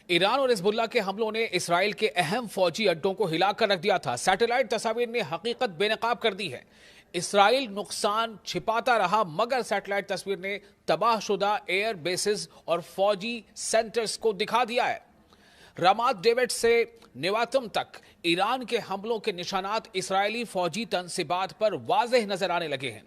ایران اور حزب کے حملوں نے اسرائیل کے اہم فوجی اڈوں کو ہلا کر رکھ دیا تھا۔ سیٹلائٹ تصاویر نے حقیقت بے نقاب کر دی ہے۔ اسرائیل نقصان چھپاتا رہا، مگر سیٹلائٹ تصویر نے تباہ شدہ ایئر بیسز اور فوجی سینٹرز کو دکھا دیا ہے۔ رامات ڈیوڈ سے نیواتم تک ایران کے حملوں کے نشانات اسرائیلی فوجی تنصیبات پر واضح نظر آنے لگے ہیں۔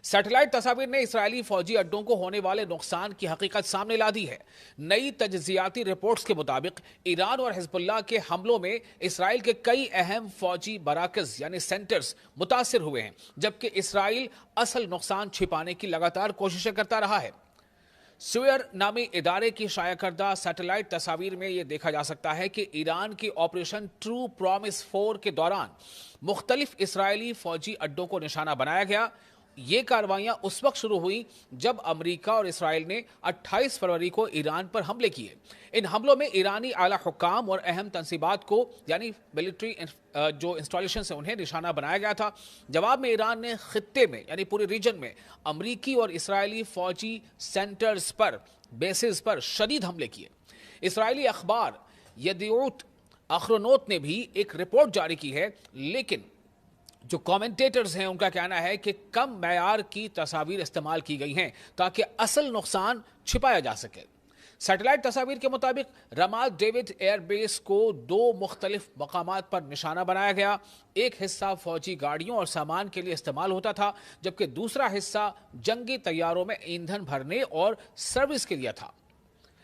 سیٹلائٹ تصاویر نے اسرائیلی فوجی اڈوں کو ہونے والے نقصان کی حقیقت سامنے لا دی ہے۔ نئی تجزیاتی رپورٹس کے مطابق ایران اور حزب اللہ کے حملوں میں اسرائیل کے کئی اہم فوجی مراکز یعنی سینٹرز متاثر ہوئے ہیں، جبکہ اسرائیل اصل نقصان چھپانے کی لگاتار کوششیں کرتا رہا ہے۔ سوئر نامی ادارے کی شائع کردہ سیٹلائٹ تصاویر میں یہ دیکھا جا سکتا ہے کہ ایران کی آپریشن ٹرو پرومس 4 کے دوران مختلف اسرائیلی فوجی اڈوں کو نشانہ بنایا گیا۔ یہ کارروائیاں اس وقت شروع ہوئی جب امریکہ اور اسرائیل نے 28 فروری کو ایران پر حملے کیے۔ ان حملوں میں ایرانی اعلی حکام اور اہم تنصیبات کو یعنی ملٹری جو انسٹالیشنز ہیں انہیں نشانہ بنایا گیا تھا۔ جواب میں ایران نے خطے میں یعنی پورے ریجن میں امریکی اور اسرائیلی فوجی سینٹرز پر بیسز پر شدید حملے کیے۔ اسرائیلی اخبار یدیوٹ اخرونوت نے بھی ایک رپورٹ جاری کی ہے، لیکن جو کامنٹیٹرز ہیں ان کا کہنا ہے کہ کم معیار کی تصاویر استعمال کی گئی ہیں تاکہ اصل نقصان چھپایا جا سکے۔ سیٹلائٹ تصاویر کے مطابق رامات ڈیوڈ ایئر بیس کو 2 مختلف مقامات پر نشانہ بنایا گیا۔ ایک حصہ فوجی گاڑیوں اور سامان کے لیے استعمال ہوتا تھا، جبکہ دوسرا حصہ جنگی طیاروں میں ایندھن بھرنے اور سروس کے لیے تھا۔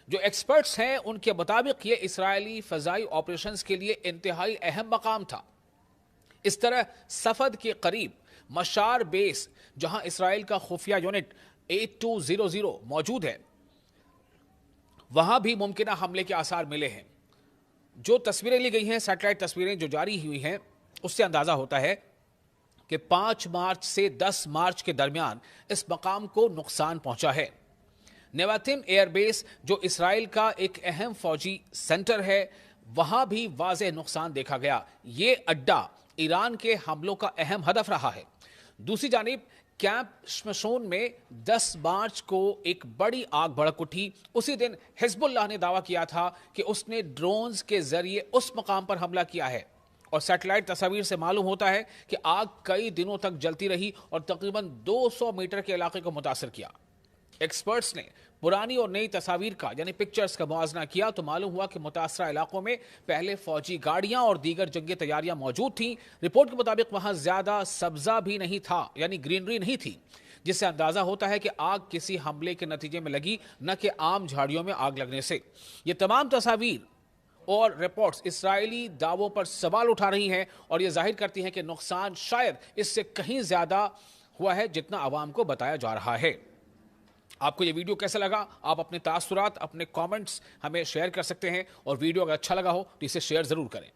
جو ایکسپرٹس ہیں ان کے مطابق یہ اسرائیلی فضائی آپریشنز کے لیے انتہائی اہم مقام تھا۔ اس طرح صفد کے قریب مشار بیس، جہاں اسرائیل کا خفیہ یونٹ 8200 موجود ہے، وہاں بھی ممکنہ حملے کے آثار ملے ہیں۔ جو تصویریں لی گئی ہیں، سیٹلائٹ تصویریں جو جاری ہوئی ہیں، اس سے اندازہ ہوتا ہے کہ 5 مارچ سے 10 مارچ کے درمیان اس مقام کو نقصان پہنچا ہے۔ نیواتم ایئر بیس جو اسرائیل کا ایک اہم فوجی سینٹر ہے، وہاں بھی واضح نقصان دیکھا گیا۔ یہ اڈا ایران کے حملوں کا اہم ہدف رہا ہے۔ دوسری جانب کیمپ شمشون میں 10 مارچ کو ایک بڑی آگ بھڑک اٹھی۔ اسی دن حزب اللہ نے دعویٰ کیا تھا کہ اس نے ڈرونز کے ذریعے اس مقام پر حملہ کیا ہے، اور سیٹلائٹ تصاویر سے معلوم ہوتا ہے کہ آگ کئی دنوں تک جلتی رہی اور تقریباً 200 میٹر کے علاقے کو متاثر کیا۔ ایکسپرٹس نے پرانی اور نئی تصاویر کا یعنی پکچرز کا موازنہ کیا تو معلوم ہوا کہ متاثرہ علاقوں میں پہلے فوجی گاڑیاں اور دیگر جنگی تیاریاں موجود تھیں۔ رپورٹ کے مطابق وہاں زیادہ سبزہ بھی نہیں تھا یعنی گرینری نہیں تھی، جس سے اندازہ ہوتا ہے کہ آگ کسی حملے کے نتیجے میں لگی، نہ کہ عام جھاڑیوں میں آگ لگنے سے۔ یہ تمام تصاویر اور رپورٹس اسرائیلی دعووں پر سوال اٹھا رہی ہیں اور یہ ظاہر کرتی ہیں کہ نقصان شاید اس سے کہیں زیادہ ہوا ہے جتنا عوام کو بتایا جا رہا ہے۔ آپ کو یہ ویڈیو کیسا لگا؟ آپ اپنے تاثرات، اپنے کامنٹس ہمیں شیئر کر سکتے ہیں، اور ویڈیو اگر اچھا لگا ہو تو اسے شیئر ضرور کریں۔